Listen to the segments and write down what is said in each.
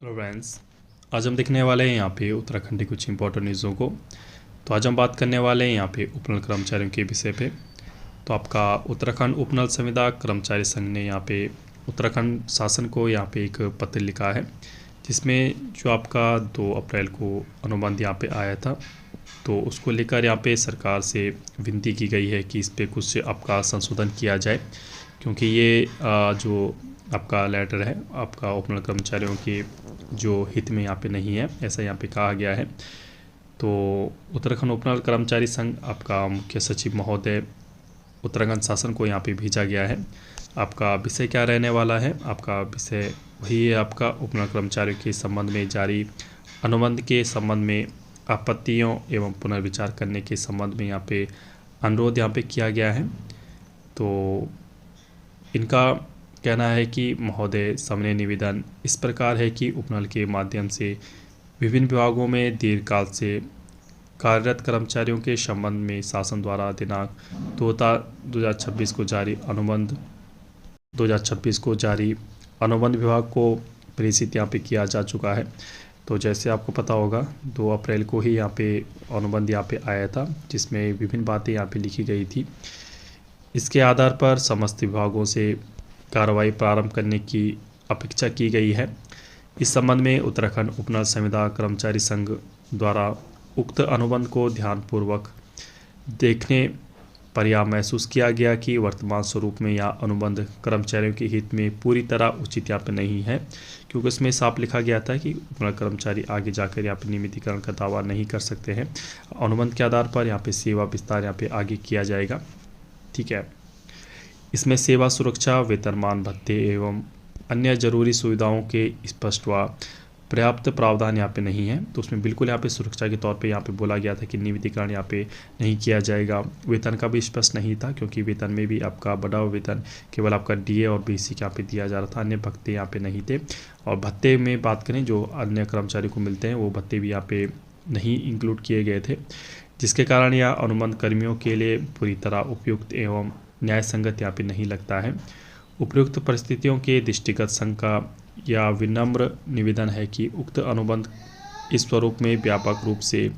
Hello friends. आज हम देखने वाले हैं यहाँ पे उत्तराखंड की कुछ इंपॉर्टेंट न्यूज़ों को। तो आज हम बात करने वाले हैं यहाँ पे उपनल कर्मचारियों के विषय पे। तो आपका उत्तराखंड उपनल संविदा कर्मचारी संघ ने यहाँ पे उत्तराखंड शासन को यहाँ पे एक पत्र लिखा है, जिसमें जो आपका 2 अप्रैल को अनुबंध यहाँ पे आया था, तो उसको लेकर यहाँ पे सरकार से विनती की गई है कि इस पर कुछ आपका संशोधन किया जाए, क्योंकि ये जो आपका लेटर है आपका उपनल कर्मचारियों के जो हित में यहाँ पे नहीं है, ऐसा यहाँ पे कहा गया है। तो उत्तराखंड उपनल कर्मचारी संघ आपका मुख्य सचिव महोदय उत्तराखंड शासन को यहाँ पे भेजा गया है। आपका विषय क्या रहने वाला है? आपका विषय वही है, आपका उपनल कर्मचारियों के संबंध में जारी अनुबंध के संबंध में आपत्तियों एवं पुनर्विचार करने के संबंध में यहाँ पे अनुरोध यहाँ पे किया गया है। तो इनका कहना है कि महोदय सामने निवेदन इस प्रकार है कि उपनल के माध्यम से विभिन्न विभागों में दीर्घकाल से कार्यरत कर्मचारियों के संबंध में शासन द्वारा दिनांक 2026 को जारी अनुबंध विभाग को प्रेषित यहाँ पे किया जा चुका है। तो जैसे आपको पता होगा 2 अप्रैल को ही यहाँ पे अनुबंध यहाँ पे आया था, जिसमें विभिन्न बातें यहाँ पे लिखी गई थी। इसके आधार पर समस्त विभागों से कार्रवाई प्रारंभ करने की अपेक्षा की गई है। इस संबंध में उत्तराखंड उपनल संविदा कर्मचारी संघ द्वारा उक्त अनुबंध को ध्यानपूर्वक देखने पर यह महसूस किया गया कि वर्तमान स्वरूप में यह अनुबंध कर्मचारियों के हित में पूरी तरह उचित यहाँ पर नहीं है, क्योंकि उसमें साफ लिखा गया था कि उपनल कर्मचारी आगे जाकर यहाँ पर नियमितीकरण का दावा नहीं कर सकते हैं। अनुबंध के आधार पर यहाँ पे सेवा विस्तार यहाँ पे आगे किया जाएगा। ठीक है, इसमें सेवा सुरक्षा, वेतनमान भत्ते एवं अन्य जरूरी सुविधाओं के स्पष्ट व पर्याप्त प्रावधान यहाँ पे नहीं है। तो उसमें बिल्कुल यहाँ पे सुरक्षा के तौर पे यहाँ पे बोला गया था कि नियमितीकरण यहाँ पे नहीं किया जाएगा। वेतन का भी स्पष्ट नहीं था, क्योंकि वेतन में भी आपका बड़ा वेतन केवल आपका डीए और बेसिक यहाँ पे दिया जा रहा था, अन्य भत्ते यहाँ पे नहीं थे। और भत्ते में बात करें जो अन्य कर्मचारी को मिलते हैं, वो भत्ते भी यहाँ पे नहीं इंक्लूड किए गए थे, जिसके कारण यह अनुबंध कर्मियों के लिए पूरी तरह उपयुक्त एवं न्याय संगत यहाँ पे नहीं लगता है। उपयुक्त परिस्थितियों के दृष्टिगत संघ का यह विनम्र निवेदन है कि उक्त अनुबंध इस स्वरूप में व्यापक रूप से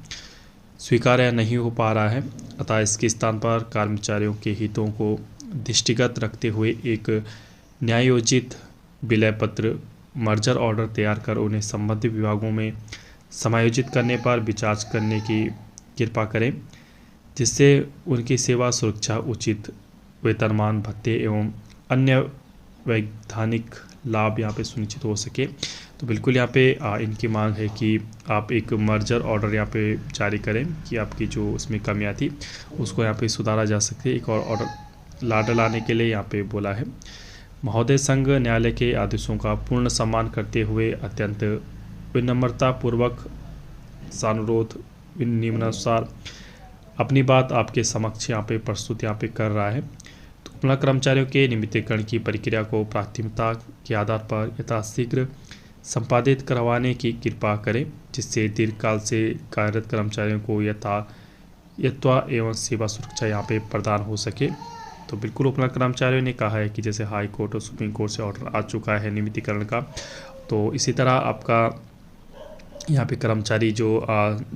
स्वीकार्य नहीं हो पा रहा है, अतः इसके स्थान पर कर्मचारियों के हितों को दृष्टिगत रखते हुए एक न्यायोचित विलय पत्र मर्जर ऑर्डर तैयार कर उन्हें संबंधित विभागों में समायोजित करने पर विचार करने की कृपा करें, जिससे उनकी सेवा सुरक्षा, उचित वेतनमान भत्ते एवं अन्य वैधानिक लाभ यहाँ पे सुनिश्चित हो सके। तो बिल्कुल यहाँ पे इनकी मांग है कि आप एक मर्जर ऑर्डर यहाँ पे जारी करें कि आपकी जो उसमें कमियाँ थी उसको यहाँ पे सुधारा जा सके। एक और ऑर्डर लाडा लाने के लिए यहाँ पे बोला है। महोदय संघ न्यायालय के आदेशों का पूर्ण सम्मान करते हुए अत्यंत विनम्रतापूर्वक सानुरोध निम्नानुसार अपनी बात आपके समक्ष यहाँ पे प्रस्तुत यहाँ पे कर रहा है। तो उपनल कर्मचारियों के नियमितीकरण की प्रक्रिया को प्राथमिकता के आधार पर यथाशीघ्र संपादित करवाने की कृपा करें, जिससे दीर्घकाल से कार्यरत कर्मचारियों को यथायत्वा एवं सेवा सुरक्षा यहाँ पे प्रदान हो सके। तो बिल्कुल उपनल कर्मचारियों ने कहा है कि जैसे हाई कोर्ट और सुप्रीम कोर्ट से ऑर्डर आ चुका है नियमितीकरण का, तो इसी तरह आपका यहाँ पे कर्मचारी जो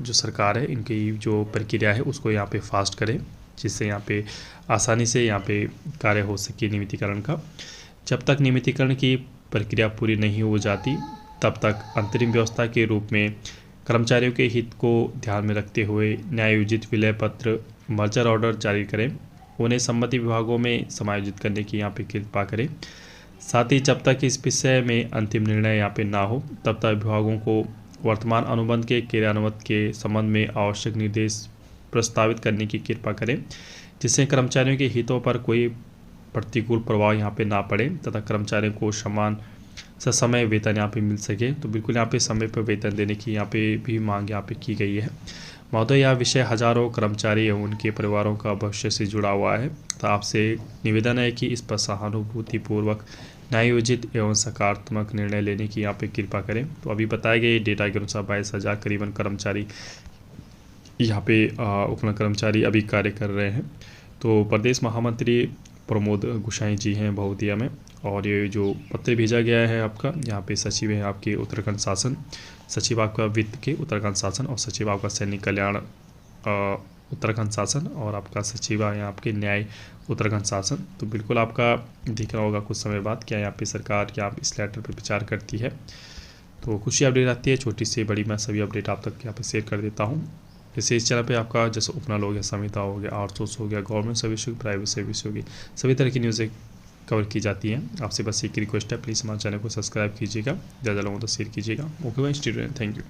सरकार है इनकी जो प्रक्रिया है उसको यहाँ पे फास्ट करें, जिससे यहाँ पे आसानी से यहाँ पे कार्य हो सके नियमितीकरण का। जब तक नियमितीकरण की प्रक्रिया पूरी नहीं हो जाती, तब तक अंतरिम व्यवस्था के रूप में कर्मचारियों के हित को ध्यान में रखते हुए न्यायोचित विलय पत्र मर्जर ऑर्डर जारी करें, उन्हें संबंधित विभागों में समायोजित करने की यहाँ पे कृपा करें। साथ ही जब तक इस विषय में अंतिम निर्णय यहाँ पे ना हो, तब तक विभागों को वर्तमान अनुबंध के क्रियान्वयन के संबंध में आवश्यक निर्देश प्रस्तावित करने की कृपा करें, जिससे कर्मचारियों के हितों पर कोई प्रतिकूल प्रभाव यहाँ पे ना पड़े तथा कर्मचारियों को समान समय वेतन यहाँ पे मिल सके। तो बिल्कुल यहाँ पे समय पर वेतन देने की यहाँ पे भी मांग यहाँ पे की गई है। महोदय, यह विषय हजारों कर्मचारी एवं उनके परिवारों का भविष्य से जुड़ा हुआ है, तो आपसे निवेदन है कि इस पर सहानुभूतिपूर्वक न्यायोचित एवं सकारात्मक निर्णय लेने की यहाँ पे कृपा करें। तो अभी बताए गए डेटा के अनुसार 22,000 करीबन कर्मचारी यहाँ पे उपनल कर्मचारी अभी कार्य कर रहे हैं। तो प्रदेश महामंत्री प्रमोद गुसाई जी हैं बहुतिया में, और ये जो पत्र भेजा गया है आपका, यहाँ पे सचिव है आपके उत्तराखंड शासन, सचिव आपका वित्त के उत्तराखंड शासन, और सचिव आपका सैनिक कल्याण उत्तराखंड शासन, और आपका सचिव है आपके न्याय उत्तराखंड शासन। तो बिल्कुल आपका दिख रहा होगा कुछ समय बाद क्या यहाँ पे सरकार क्या इस लेटर पर विचार करती है। तो कुछ ही अपडेट आती है, छोटी से बड़ी, मैं सभी अपडेट आप तक यहाँ पे शेयर कर देता हूँ। जैसे इस चैनल पे आपका जैसे उपनल हो गया, संहिता हो गया, आउटसोर्स हो गया, गवर्नमेंट सर्विस होगी, प्राइवेट सर्विस होगी, सभी तरह की न्यूज़ें कवर की जाती हैं। आपसे बस एक रिक्वेस्ट है, प्लीज़ हमारे चैनल को सब्सक्राइब कीजिएगा, ज़्यादा लोगों तक शेयर कीजिएगा। ओके भाई, स्टूडेंट, थैंक यू।